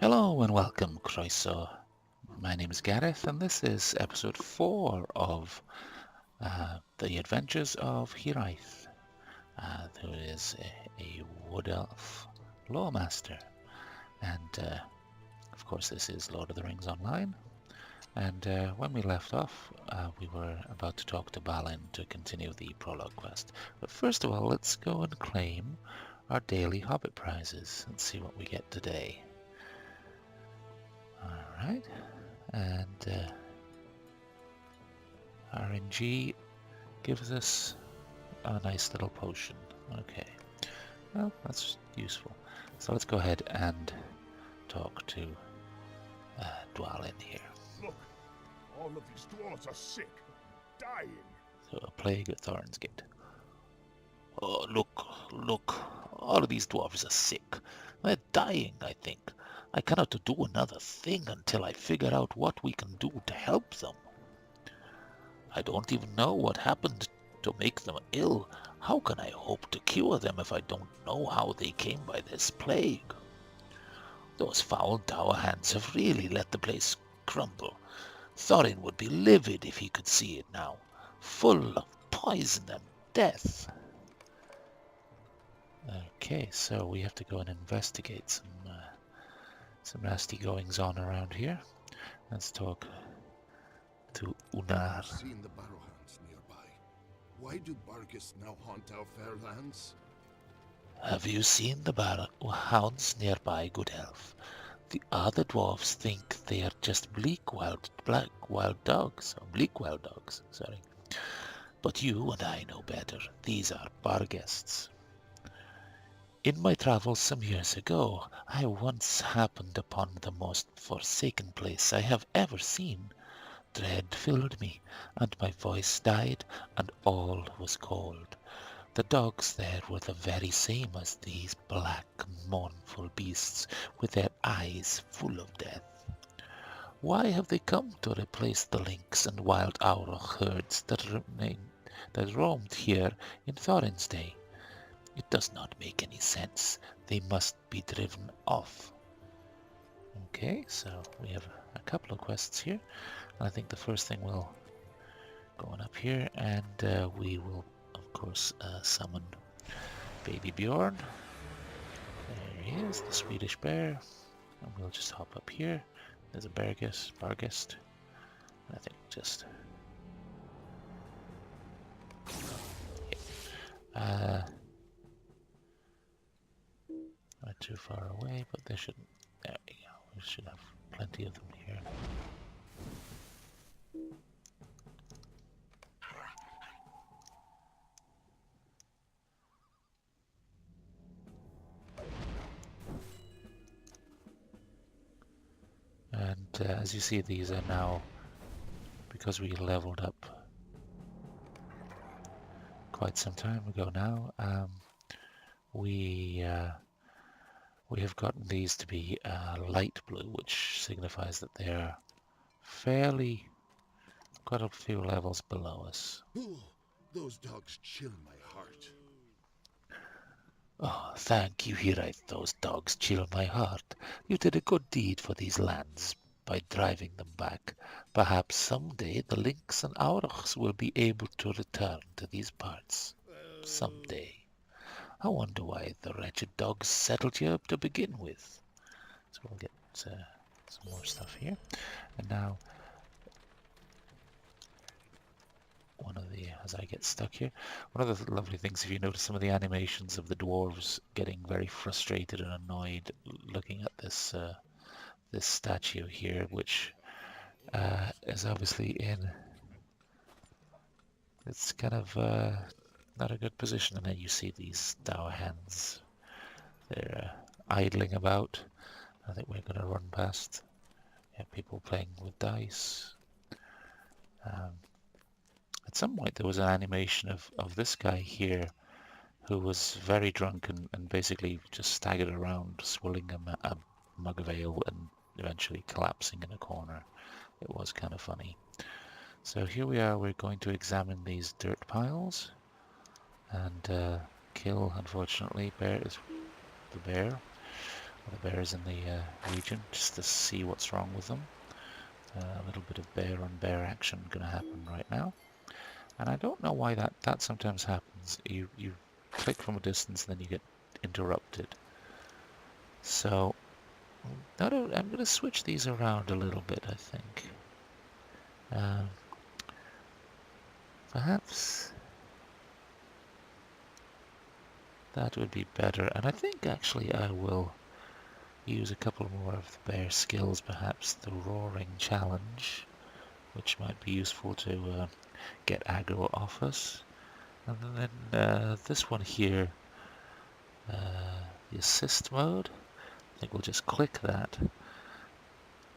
Hello and welcome, Croeso. My name is Gareth, and this is episode 4 of The Adventures of Hiraeth, who is a wood elf lawmaster. And of course, this is Lord of the Rings Online. And when we left off, we were about to talk to Balin to continue the prologue quest. But first of all, let's go and claim our daily Hobbit prizes and see what we get today. Alright, and RNG gives us a nice little potion. Okay, well, that's useful. So let's go ahead and talk to Dwalin here. Look, all of these dwarves are sick, dying. So a plague of Thornsgate. Oh, look, all of these dwarves are sick. They're dying, I think. I cannot do another thing until I figure out what we can do to help them. I don't even know what happened to make them ill. How can I hope to cure them if I don't know how they came by this plague? Those foul dour hands have really let the place crumble. Thorin would be livid if he could see it now, full of poison and death. Okay, so we have to go and investigate some nasty goings on around here. Let's talk to Unar. I've seen the Barrowhounds nearby. Why do Bargus now haunt our fair lands? Have you seen the hounds nearby, good elf? The other dwarfs think they are just bleak wild dogs. Sorry. But you and I know better. These are Barghests. In my travels some years ago, I once happened upon the most forsaken place I have ever seen. Dread filled me, and my voice died, and all was cold. The dogs there were the very same as these black, mournful beasts, with their eyes full of death. Why have they come to replace the lynx and wild auroch herds that roamed here in Thorin's day? It does not make any sense. They must be driven off. Okay, so we have a couple of quests here. I think the first thing we'll go on up here, and we will, of course, summon Baby Bjorn. There he is, the Swedish bear. And we'll just hop up here. There's a Barghest. I think just... Yeah. Not too far away, but they shouldn't... There we go. We should have plenty of them here. And as you see, these are now, because we leveled up quite some time ago now, we have gotten these to be light blue, which signifies that they are fairly quite a few levels below us. Ooh, those dogs chill my heart. Oh, thank you, Hiraeth. Those dogs chill my heart. You did a good deed for these lands by driving them back. Perhaps someday the lynx and aurochs will be able to return to these parts. Someday. I wonder why the wretched dogs settled here to begin with. So we'll get some more stuff here. And now, as I get stuck here, one of the lovely things, if you notice some of the animations of the dwarves getting very frustrated and annoyed looking at this this statue here, which is obviously in, it's kind of not a good position, and then you see these dour hands, they're idling about. I think we're going to run past people playing with dice. At some point there was an animation of this guy here who was very drunk and basically just staggered around, swilling a mug of ale and eventually collapsing in a corner. It was kind of funny. So here we are, we're going to examine these dirt piles and kill, unfortunately, the bear. the bears in the region, just to see what's wrong with them. A little bit of bear on bear action going to happen right now. And I don't know why that sometimes happens. You click from a distance and then you get interrupted. So I'm going to switch these around a little bit, I think. Um, Perhaps that would be better. And I think actually I will use a couple more of the bear skills, perhaps the roaring challenge, which might be useful to get aggro off us. And then this one here, the assist mode, I think we'll just click that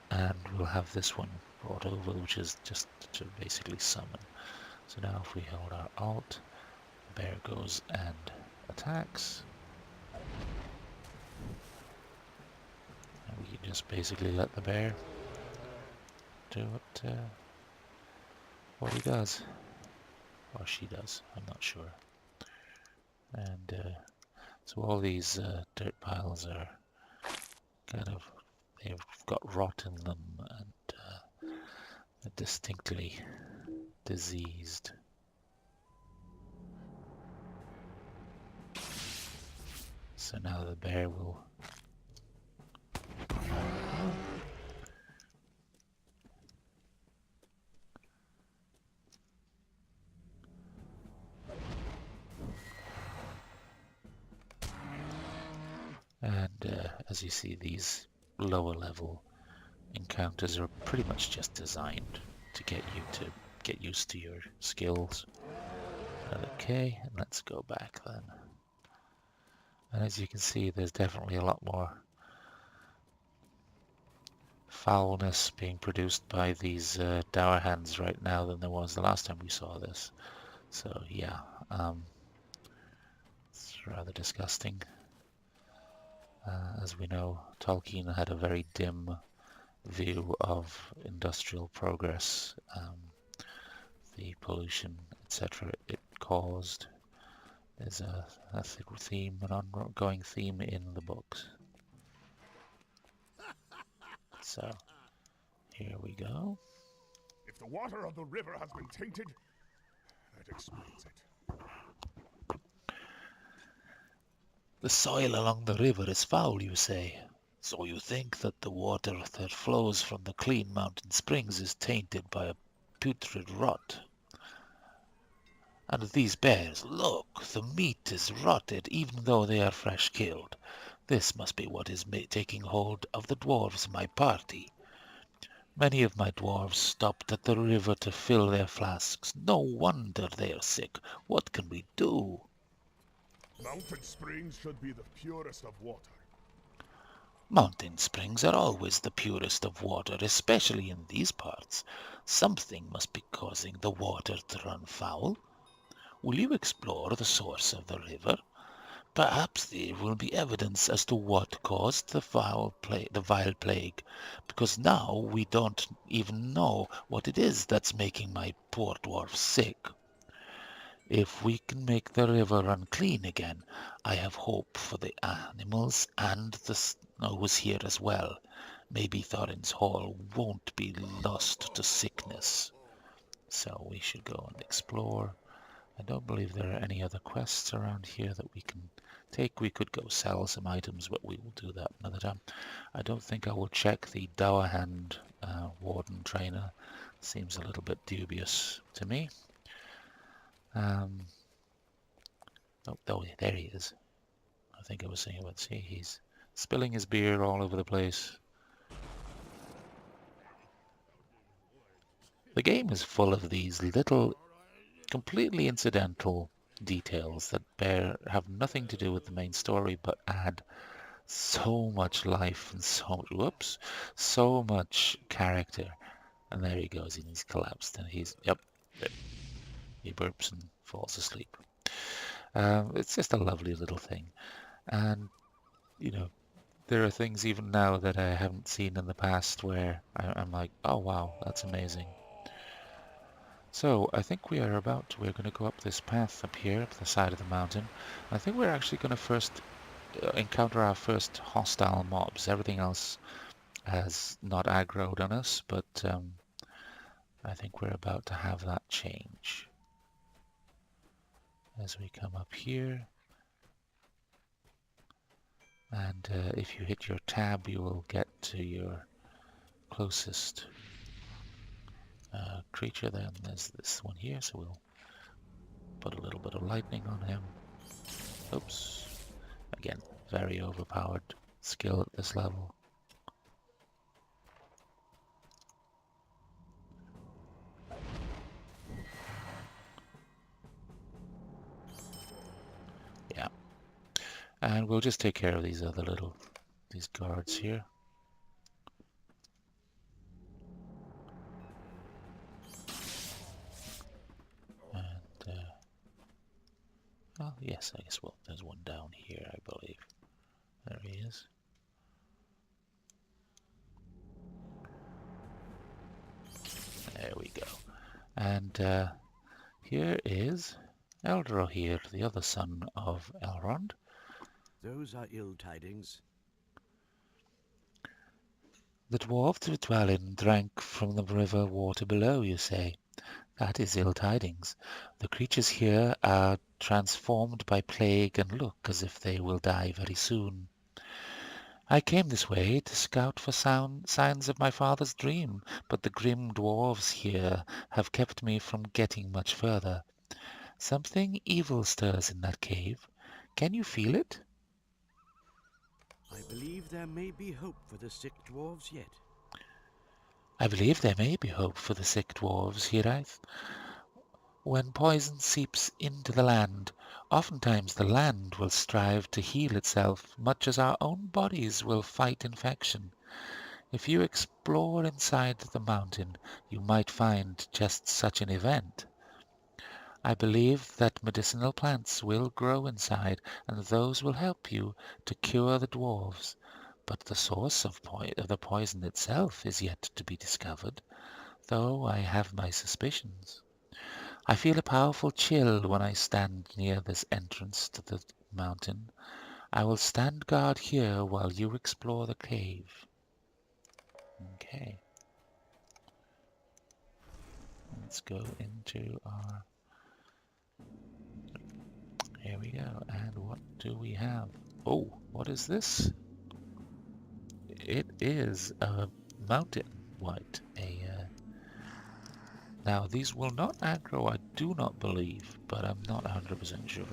and we'll have this one brought over, which is just to basically summon. So now if we hold our alt, the bear goes and attacks. And we can just basically let the bear do what he does. Or she does, I'm not sure. And so all these dirt piles are kind of, they've got rot in them and are distinctly diseased. So now the bear will... And as you see, these lower level encounters are pretty much just designed to get you to get used to your skills. Okay, and let's go back then. And as you can see, there's definitely a lot more foulness being produced by these dower hands right now than there was the last time we saw this. So yeah, it's rather disgusting. As we know, Tolkien had a very dim view of industrial progress, the pollution, etc. it caused. There's a theme, an ongoing theme in the books. So, here we go. If the water of the river has been tainted, that explains it. The soil along the river is foul, you say. So you think that the water that flows from the clean mountain springs is tainted by a putrid rot. And these bears, look, the meat is rotted even though they are fresh killed. This must be what is taking hold of the dwarves of my party. Many of my dwarves stopped at the river to fill their flasks. No wonder they are sick. What can we do? Mountain springs should be the purest of water. Mountain springs are always the purest of water, especially in these parts. Something must be causing the water to run foul. Will you explore the source of the river? Perhaps there will be evidence as to what caused the vile plague, because now we don't even know what it is that's making my poor dwarf sick. If we can make the river run clean again, I have hope for the animals and the snows here as well. Maybe Thorin's Hall won't be lost to sickness. So we should go and explore. I don't believe there are any other quests around here that we can take. We could go sell some items, but we will do that another time. I don't think I will check the Dower Hand Warden Trainer. Seems a little bit dubious to me. Oh, there he is. I think I was saying about, see, he's spilling his beer all over the place. The game is full of these little, completely incidental details that have nothing to do with the main story, but add so much life and so much character. And there he goes, and he's collapsed, and yep, he burps and falls asleep. It's just a lovely little thing. And, there are things even now that I haven't seen in the past where I'm like, oh wow, that's amazing. So I think we're going to go up this path up here, up the side of the mountain. I think we're actually going to first encounter our first hostile mobs. Everything else has not aggroed on us, but I think we're about to have that change. As we come up here, and if you hit your tab, you will get to your closest creature. Then there's this one here, so we'll put a little bit of lightning on him. Oops. Again, very overpowered skill at this level. Yeah. And we'll just take care of these other these guards here. And, well, yes, I guess, well, there's one down here, I believe. There he is. There we go. And here is LOTRO here, the other son of Elrond. Those are ill tidings. The dwarves who dwell in drank from the river water below, you say. That is ill tidings. The creatures here are transformed by plague and look as if they will die very soon. I came this way to scout for signs of my father's dream, but the grim dwarves here have kept me from getting much further. Something evil stirs in that cave. Can you feel it? I believe there may be hope for the sick dwarves yet. I believe there may be hope for the sick dwarves, Hiraeth. When poison seeps into the land, oftentimes the land will strive to heal itself, much as our own bodies will fight infection. If you explore inside the mountain, you might find just such an event. I believe that medicinal plants will grow inside, and those will help you to cure the dwarves. But the source of the poison itself is yet to be discovered, though I have my suspicions. I feel a powerful chill when I stand near this entrance to the mountain. I will stand guard here while you explore the cave. Okay. Let's go into our... Here we go. And what do we have? Oh, what is this? It is a mountain white. Now, these will not aggro, I do not believe, but I'm not 100% sure.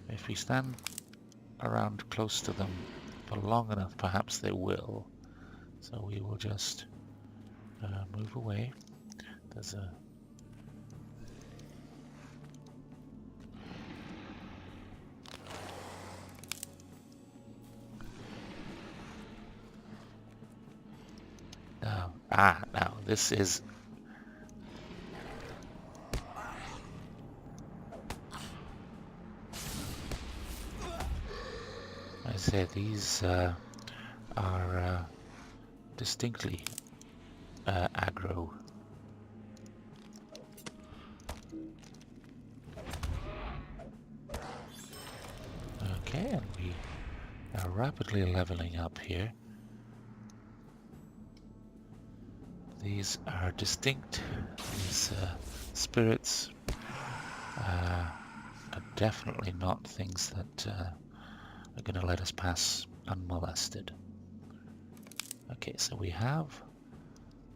If we stand around close to them for long enough, perhaps they will. So we will just move away. There's a... now this is... I say these are distinctly aggro. Okay, and we are rapidly leveling up here. These are distinct. These spirits are definitely not things that are going to let us pass unmolested. Okay, so we have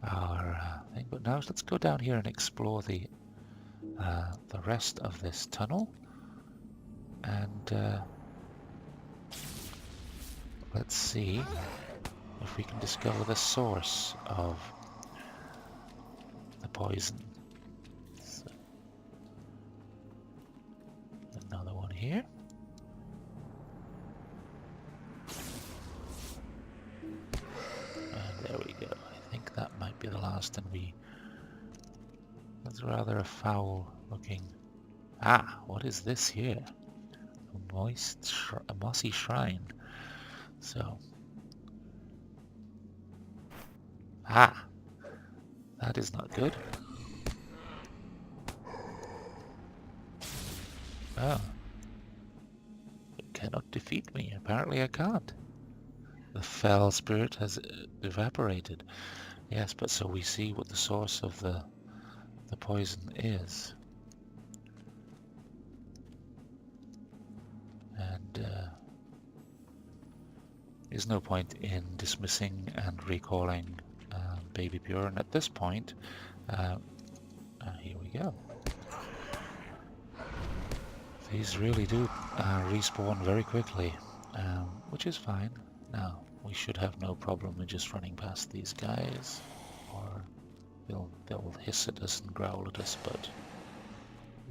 our thing, but now let's go down here and explore the rest of this tunnel, and let's see if we can discover the source of the poison. So, another one here. And there we go. I think that might be the last, and that's rather a foul looking... what is this here? A mossy shrine. So... that is not good. Oh, you cannot defeat me. Apparently I can't. The fell spirit has evaporated. Yes, but so we see what the source of the poison is. And there's no point in dismissing and recalling Baby Pure. And at this point, here we go. These really do respawn very quickly, which is fine. Now, we should have no problem with just running past these guys, or they'll hiss at us and growl at us, but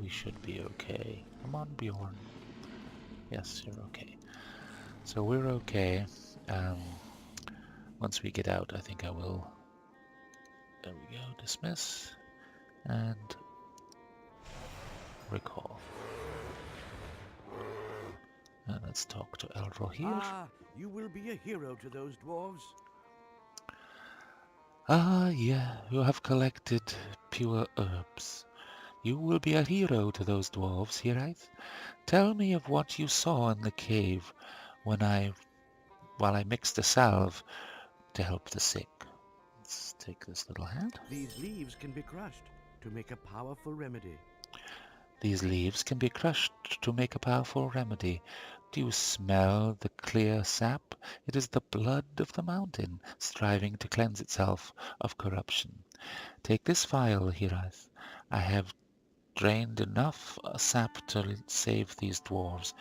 we should be okay. Come on, Bjorn. Yes, you're okay. So we're okay. Once we get out, I think I will... There we go, dismiss, and recall. And let's talk to LOTRO here. Ah, you will be a hero to those dwarves. Ah, yeah, you have collected pure herbs. You will be a hero to those dwarves, Hiraeth. Tell me of what you saw in the cave while I mixed a salve to help the sick. Let's take this little hand. These leaves can be crushed to make a powerful remedy. These leaves can be crushed to make a powerful remedy. Do you smell the clear sap? It is the blood of the mountain, striving to cleanse itself of corruption. Take this vial, Hiraeth. I have drained enough sap to save these dwarves.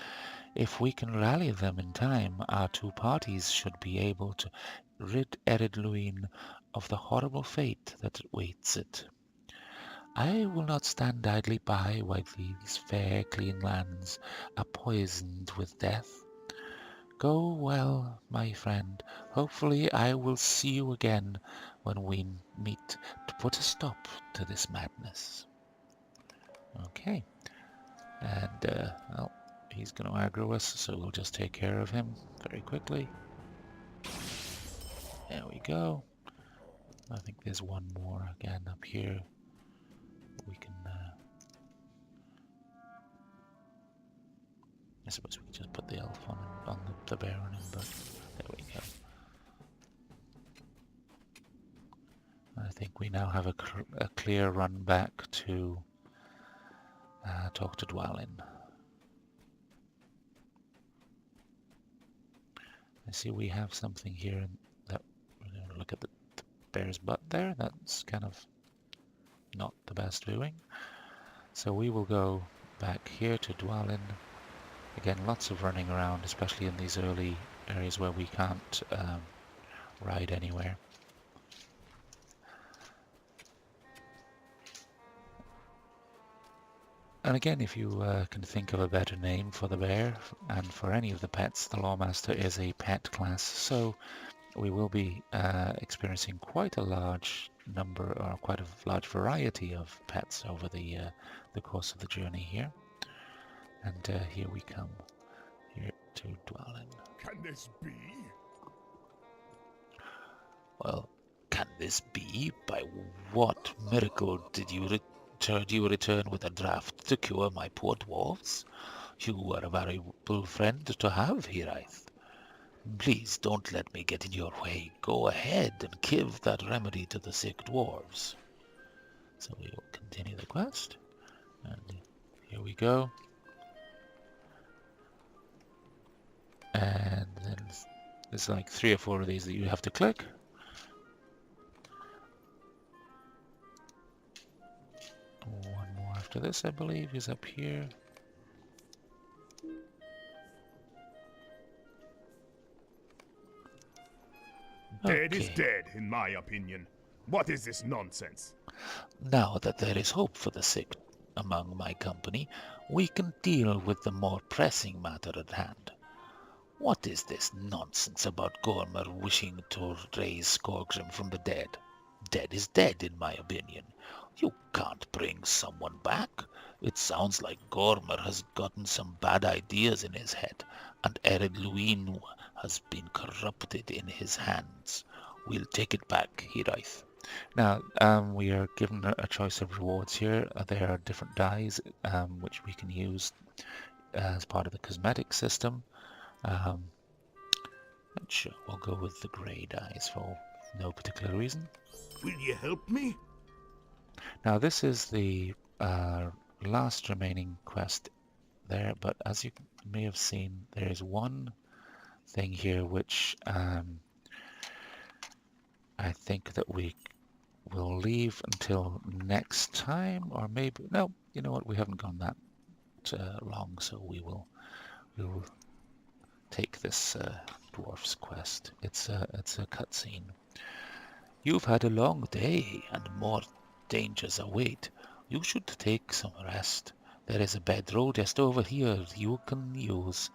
If we can rally them in time, our two parties should be able to rid Ered Luin of the horrible fate that awaits it. I will not stand idly by while these fair, clean lands are poisoned with death. Go well, my friend. Hopefully I will see you again when we meet to put a stop to this madness. Okay. And, well, he's going to aggro us, so we'll just take care of him very quickly. There we go. I think there's one more again up here. We can... I suppose we can just put the elf on the bear on him, but there we go. I think we now have a clear run back to talk to Dwalin. I see we have something here that we're going to look at the bear's butt there. That's kind of not the best viewing. So we will go back here to Dwalin. Again, lots of running around, especially in these early areas where we can't ride anywhere. And again, if you can think of a better name for the bear and for any of the pets, the Lawmaster is a pet class, so we will be experiencing quite a large number, or quite a large variety of pets over the course of the journey here. And here we come, here to Dwalin. Can this be? Well, can this be? By what miracle did you return with a draught to cure my poor dwarfs? You are a valuable friend to have, Hiraeth. Please don't let me get in your way. Go ahead and give that remedy to the sick dwarves. So we will continue the quest. And here we go. And then there's like 3 or 4 of these that you have to click. One more after this, I believe, is up here. Dead is Okay. dead, in my opinion. What is this nonsense? Now that there is hope for the sick among my company, we can deal with the more pressing matter at hand. What is this nonsense about Gormer wishing to raise Skorgrim from the dead? Dead is dead, in my opinion. You can't bring someone back. It sounds like Gormer has gotten some bad ideas in his head, and Ered Luin has been corrupted in his hands. We'll take it back, Hiraeth. Now, we are given a choice of rewards here. There are different dies which we can use as part of the cosmetic system. And sure, we'll go with the grey dyes for no particular reason. Will you help me? Now this is the last remaining quest there, but as you may have seen, there is one thing here which I think that we will leave until next time, or maybe no. You know what? We haven't gone that long, so we will take this dwarf's quest. It's a cutscene. You've had a long day, and more dangers await. You should take some rest. There is a bedroll just over here you can use.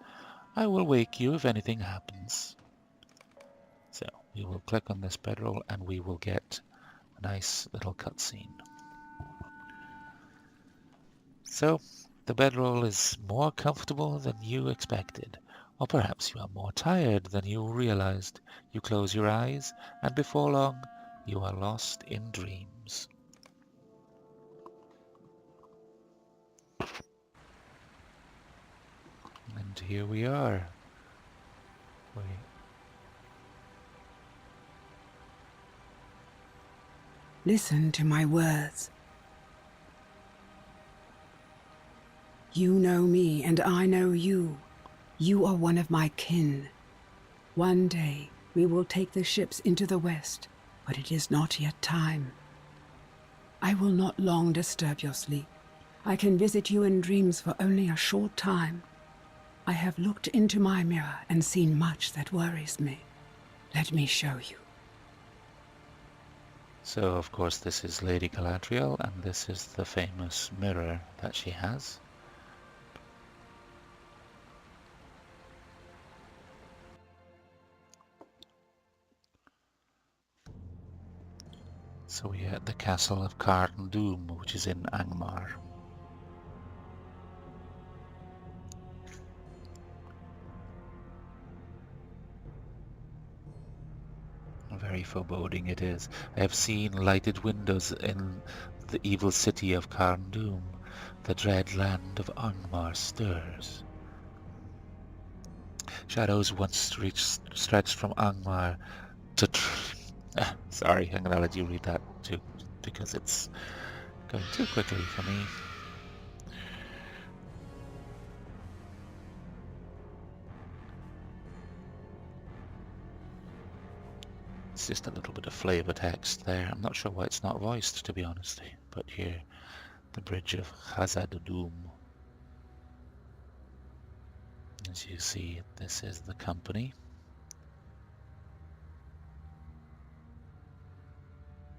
I will wake you if anything happens. So we will click on this bedroll and we will get a nice little cutscene. So the bedroll is more comfortable than you expected, or perhaps you are more tired than you realized. You close your eyes, and before long you are lost in dreams. And here we are. Listen to my words. You know me and I know you. You are one of my kin. One day we will take the ships into the west, but it is not yet time. I will not long disturb your sleep. I can visit you in dreams for only a short time. I have looked into my mirror and seen much that worries me. Let me show you. So, of course, this is Lady Galadriel, and this is the famous mirror that she has. So we are at the castle of Carn Dûm, which is in Angmar. Very foreboding it is. I have seen lighted windows in the evil city of Carn Dûm. The dread land of Angmar stirs. Shadows once stretched from Angmar to... Sorry, I'm going to let you read that too, because it's going too quickly for me. It's just a little bit of flavor text there. I'm not sure why it's not voiced, to be honest. But here, the bridge of Khazad-dûm. As you see, this is the company.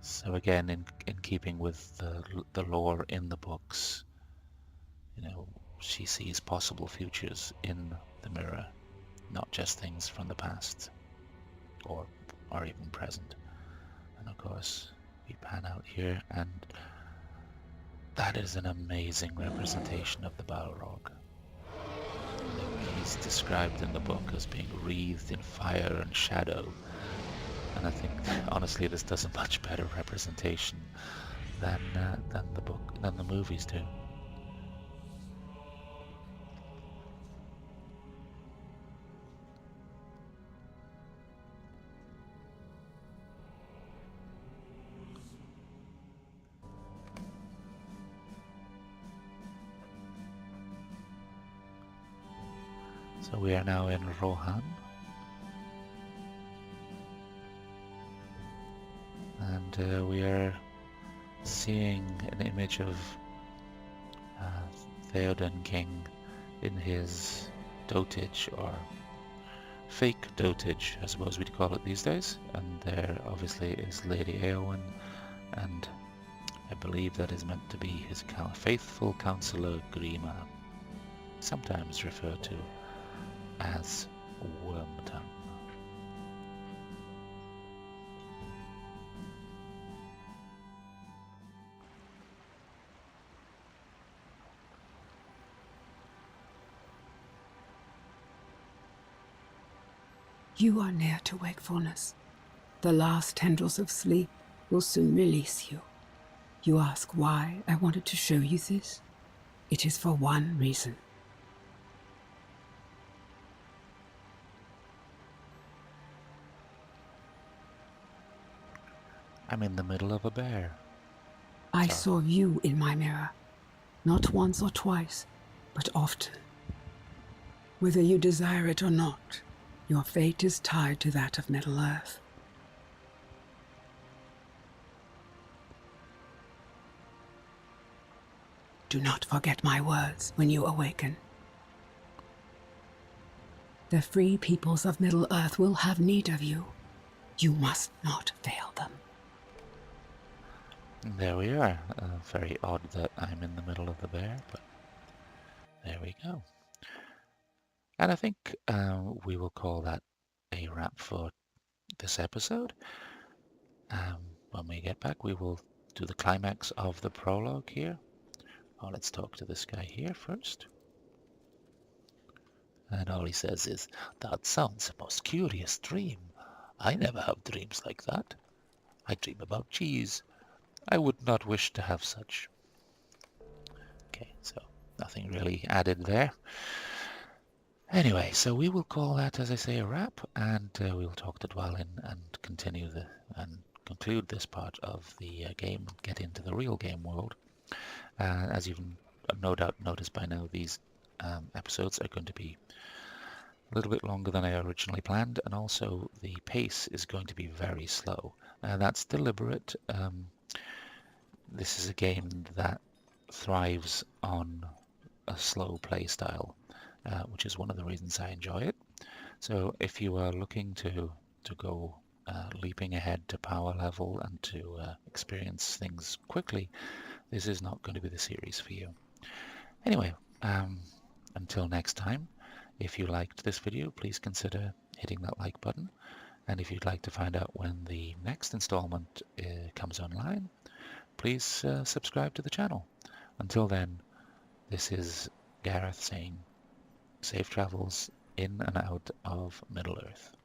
So again, in keeping with the lore in the books, you know, she sees possible futures in the mirror, not just things from the past or even present. And of course, we pan out here, and that is an amazing representation of the Balrog. He's described in the book as being wreathed in fire and shadow, and I think honestly this does a much better representation than the movies do. So we are now in Rohan, and we are seeing an image of Theoden King in his dotage, or fake dotage I suppose we'd call it these days, and there obviously is Lady Eowyn, and I believe that is meant to be his faithful counsellor Grima, sometimes referred to as Wormtongue. You are near to wakefulness. The last tendrils of sleep will soon release you. You ask why I wanted to show you this? It is for one reason. I'm in the middle of a bear. I Sorry. saw you in my mirror, not once or twice, but often. Whether you desire it or not, your fate is tied to that of Middle-earth. Do not forget my words when you awaken. The free peoples of Middle-earth will have need of you. You must not fail them. There we are. Very odd that I'm in the middle of the bear, but there we go. And I think we will call that a wrap for this episode. When we get back, we will do the climax of the prologue here. Oh, let's talk to this guy here first. And all he says is, "That sounds a most curious dream. I never have dreams like that. I dream about cheese. I would not wish to have such." Okay, so nothing really added there. Anyway, so we will call that, as I say, a wrap, and we'll talk to Dwalin and continue and conclude this part of the game, get into the real game world. As you've no doubt noticed by now, these episodes are going to be a little bit longer than I originally planned, and also the pace is going to be very slow. That's deliberate. This is a game that thrives on a slow play style, which is one of the reasons I enjoy it. So if you are looking to go leaping ahead to power level and to experience things quickly, this is not going to be the series for you. Anyway, until next time, if you liked this video, please consider hitting that like button. And if you'd like to find out when the next installment comes online, please subscribe to the channel. Until then, this is Gareth saying safe travels in and out of Middle-earth.